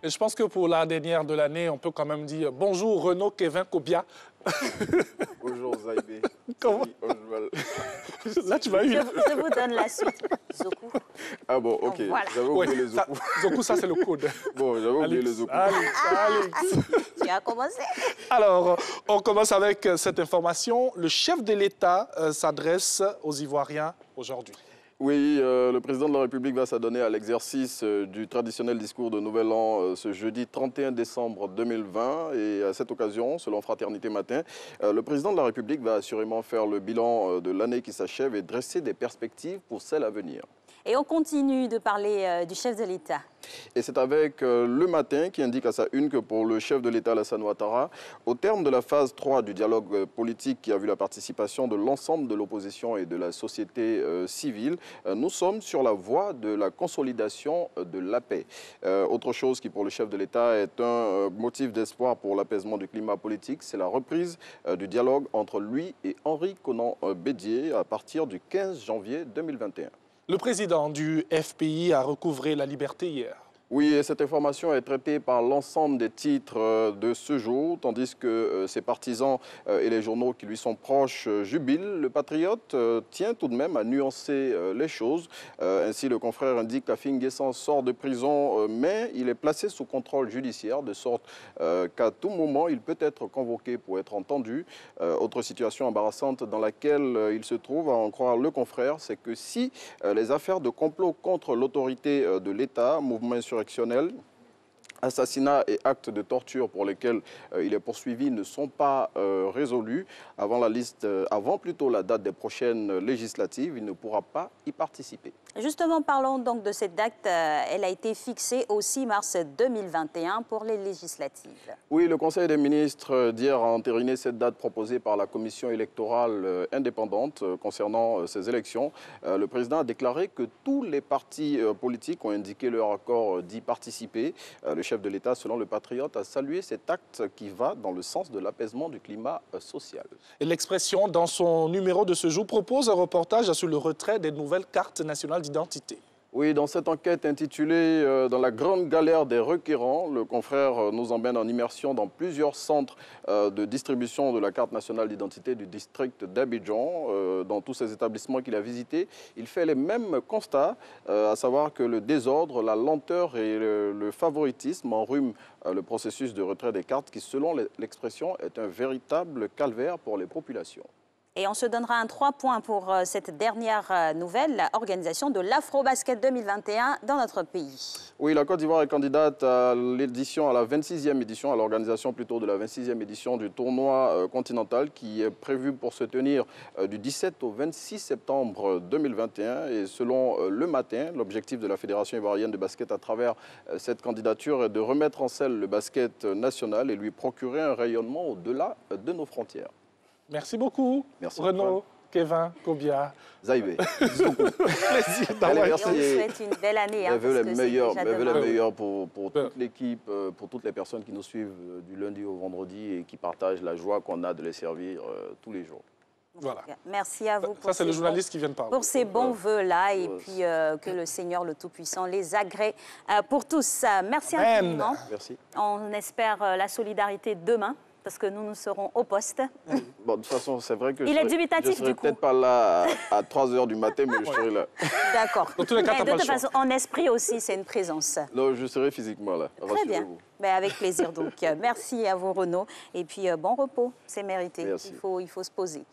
Et je pense que pour la dernière de l'année, on peut quand même dire bonjour Renaud Kevin Kobia. Bonjour Zaïbé. Comment? Là, tu m'as eu. Je vous donne la suite. Zoku. Ah bon, ok. Voilà. J'avais oublié le Zoku. Zoku, ça, c'est le code. Bon, j'avais oublié le Zoku. Alex. Tu as commencé. Alors, on commence avec cette information. Le chef de l'État s'adresse aux Ivoiriens aujourd'hui. Oui, le président de la République va s'adonner à l'exercice du traditionnel discours de Nouvel An ce jeudi 31 décembre 2020. Et à cette occasion, selon Fraternité Matin, le président de la République va assurément faire le bilan de l'année qui s'achève et dresser des perspectives pour celle à venir. Et on continue de parler du chef de l'État. Et c'est avec Le Matin qui indique à sa une que pour le chef de l'État, Alassane Ouattara, au terme de la phase 3 du dialogue politique qui a vu la participation de l'ensemble de l'opposition et de la société civile, nous sommes sur la voie de la consolidation de la paix. Autre chose qui pour le chef de l'État est un motif d'espoir pour l'apaisement du climat politique, c'est la reprise du dialogue entre lui et Henri Konan Bédié à partir du 15 janvier 2021. Le président du FPI a recouvré la liberté hier. Oui, et cette information est traitée par l'ensemble des titres de ce jour, tandis que ses partisans et les journaux qui lui sont proches jubilent. Le patriote tient tout de même à nuancer les choses. Ainsi, le confrère indique qu'Afin Guessan sort de prison, mais il est placé sous contrôle judiciaire, de sorte qu'à tout moment, il peut être convoqué pour être entendu. Autre situation embarrassante dans laquelle il se trouve, à en croire le confrère, c'est que si les affaires de complot contre l'autorité de l'État, mouvement insurrectionnel, assassinats et actes de torture pour lesquels il est poursuivi ne sont pas résolus avant plutôt la date des prochaines législatives, il ne pourra pas y participer. Justement, parlons donc de cette date. Elle a été fixée au 6 mars 2021 pour les législatives. Oui, le Conseil des ministres d'hier a entériné cette date proposée par la commission électorale indépendante concernant ces élections. Le président a déclaré que tous les partis politiques ont indiqué leur accord d'y participer. Le chef de l'État, selon le Patriote, a salué cet acte qui va dans le sens de l'apaisement du climat social. Et l'Expression, dans son numéro de ce jour, propose un reportage sur le retrait des nouvelles cartes nationales d'identité. Oui, dans cette enquête intitulée « Dans la grande galère des requérants », le confrère nous emmène en immersion dans plusieurs centres de distribution de la carte nationale d'identité du district d'Abidjan. Dans tous ces établissements qu'il a visités, il fait les mêmes constats, à savoir que le désordre, la lenteur et le favoritisme enrhument le processus de retrait des cartes qui, selon l'expression, est un véritable calvaire pour les populations. Et on se donnera un 3 points pour cette dernière nouvelle, l'organisation de l'Afrobasket 2021 dans notre pays. Oui, la Côte d'Ivoire est candidate à l'édition, à la 26e édition, à l'organisation plutôt de la 26e édition du tournoi continental qui est prévu pour se tenir du 17 au 26 septembre 2021. Et selon Le Matin, l'objectif de la Fédération ivoirienne de basket à travers cette candidature est de remettre en selle le basket national et lui procurer un rayonnement au-delà de nos frontières. Merci beaucoup, merci Renaud, Kevin, Kobia. Zaïbé. Plaisir d'avoir. Et on vous souhaite une belle année. Je veux les meilleurs pour toute l'équipe, pour toutes les personnes qui nous suivent du lundi au vendredi et qui partagent la joie qu'on a de les servir tous les jours. Voilà. Merci à vous pour c'est le journaliste qui vient de parler. Pour ces bons vœux-là et puis que le Seigneur le Tout-Puissant les agrée pour tous. Merci infiniment. Merci. On espère la solidarité demain, parce que nous serons au poste. Bon, de toute façon, c'est vrai que il est dubitatif, je serai peut-être pas là à 3 h du matin, mais je serai là. D'accord. Mais de toute façon, en esprit aussi, c'est une présence. Non, je serai physiquement là. Très bien. Ben, avec plaisir. Donc, merci à vous, Renaud. Et puis, bon repos, c'est mérité. Merci. Il faut se poser.